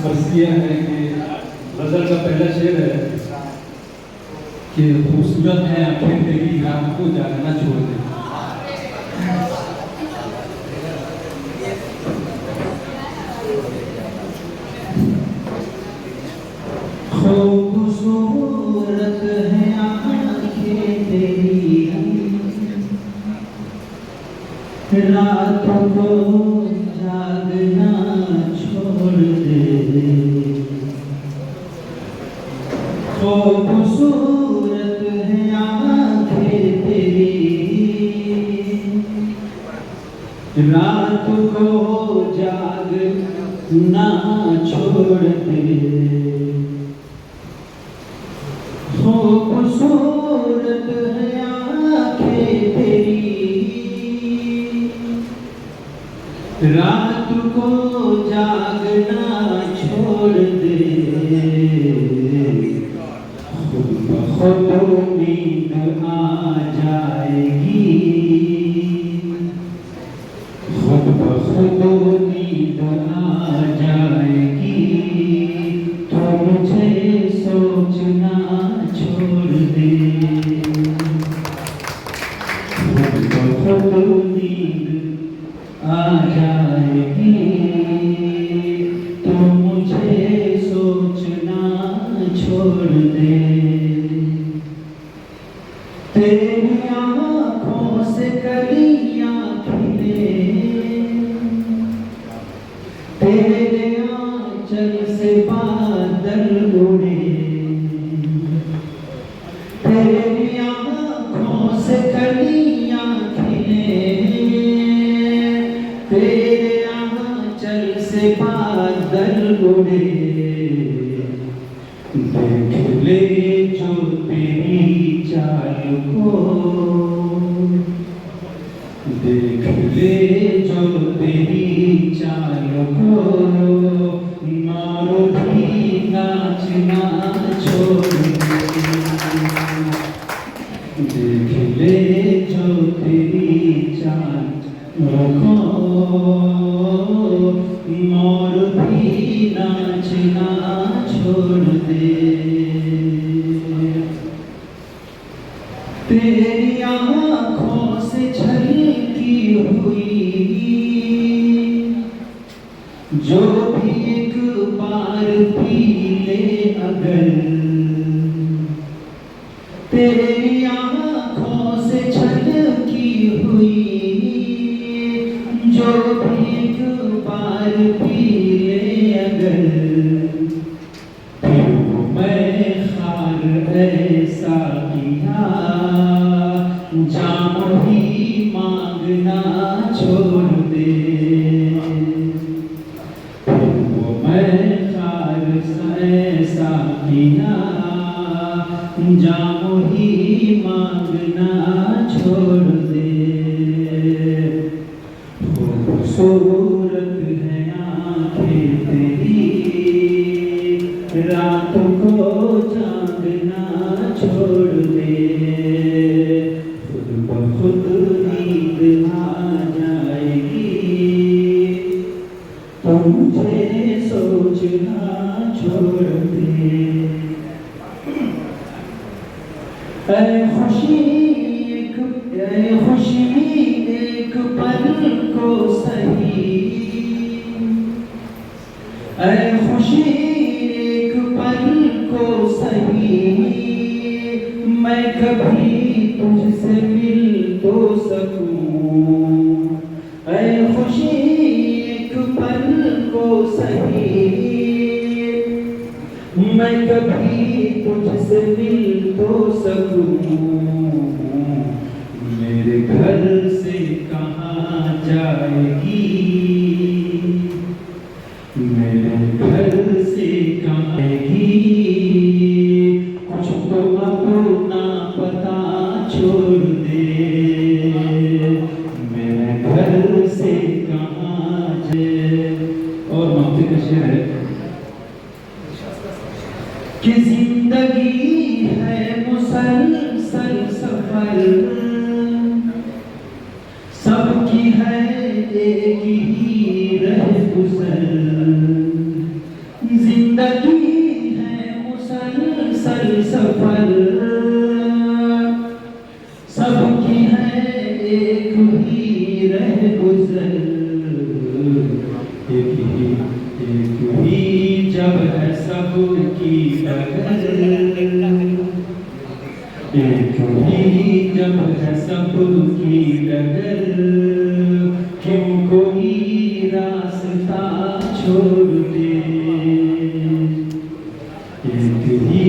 मर्सिया है कि गजल का पहला शेर है कि खूबसूरत है आंखें तेरी रात को जागना छोड़ दे। खूबसूरत है आंखें तेरी रात को जागना छोड़ दे। खूबसूरत है आंखें तेरी रात को जागना छोड़ दे। खूबसूरत है आंखें तेरी रात को जागना छोड़ दे। खुद ब खुद नींद आ जाएगी, खुद ब खुद नींद आ जाएगी। तो मुझे सोचना छोड़ दे। खुद ब खुद नींद आ जाएगी तो मुझे सोचना छोड़ दे। तेरी आँखों से कलियाँ खिले, तेरे आँचल से बादल उड़े। तेरी आँखों से कलियाँ खिले, तेरे आँचल से बादल उड़े। देख ले जो तेरी चाल को, देख ले जो तेरी चाल को। मारो भी नाचना छोड़ दे। देख ले जो तेरी चाल को, मोर भी नाचना छोड़ दे। तेरी आँखों से झलकी हुई जो भी एक बार पी ले अगर। तेरी आँखों से झलकी हुई जो भी एक बार पी ले अगर। फिर वो मैं खार ऐसा किया जाम ही मांगना छोड़ दे। फिर वो मैं खार ऐसा किया जाम ही मांगना छोड़ दे। खूबसूरत है आंखें तेरी रात को जागना छोड़ दे। खुद ब खुद नींद आ जाएगी तो मुझे सोचना छोड़ दे। ऐ खुशी एक पल को सही, ऐ खुशी एक पल को सही। मैं कभी तुझसे मिल तो सकूं। ऐ खुशी एक पल को सही। मैं कभी तुझसे मिल तो सकूं। मेरे घर से कहाँ जाएगी, मेरे घर से कहाँ आएगी। कुछ तो अपना पता छोड़ दे। मेरे घर से कहाँ जाए। और मक्ति का शेर है कि जिंदगी है मुसलसल सफर, सबकी है एक ही रह गुजर। जिंदगी है मुसलसल सफर, सबकी है एक ही रह गुजर। एक ही जब है सबकी डगर, एक ही जब है सबकी डगर, क्यों कोई रास्ता छोड़ दे। एक ही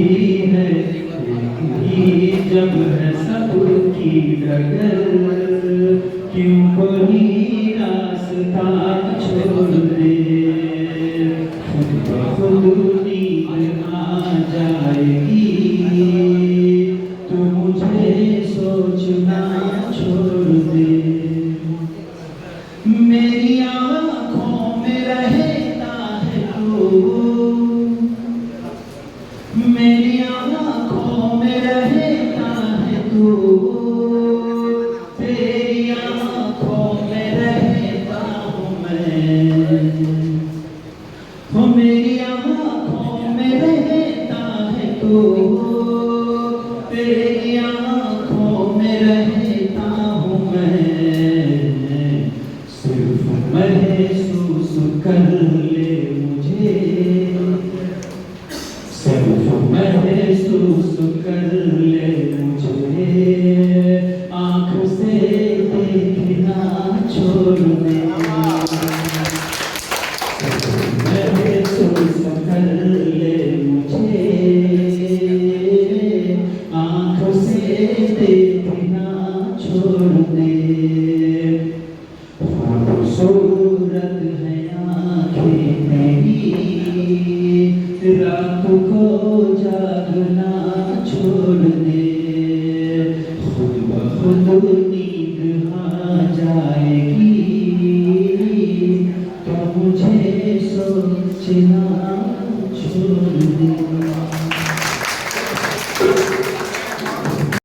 है, एक ही जब है सबकी डगर, क्यों कोई रास्ता छोड़ दे। खुद नींद आ जाएगी तो मुझे सोचना छोड़ दे। मेरी आँखों में रहता है तू, मेरी आँखों में रहता है तू, तेरी आँखों में रहता हूँ मैं। हो मेरी आँखों में रहता है तू, तेरी आँखों में रहता हूँ मैं। सिर्फ महसूस कर ले मुझे, सिर्फ महसूस कर ले मुझे, आँख से देखना छोड़ दे। महसूस कर ले मुझे, आँख से देखना छोड़ दे।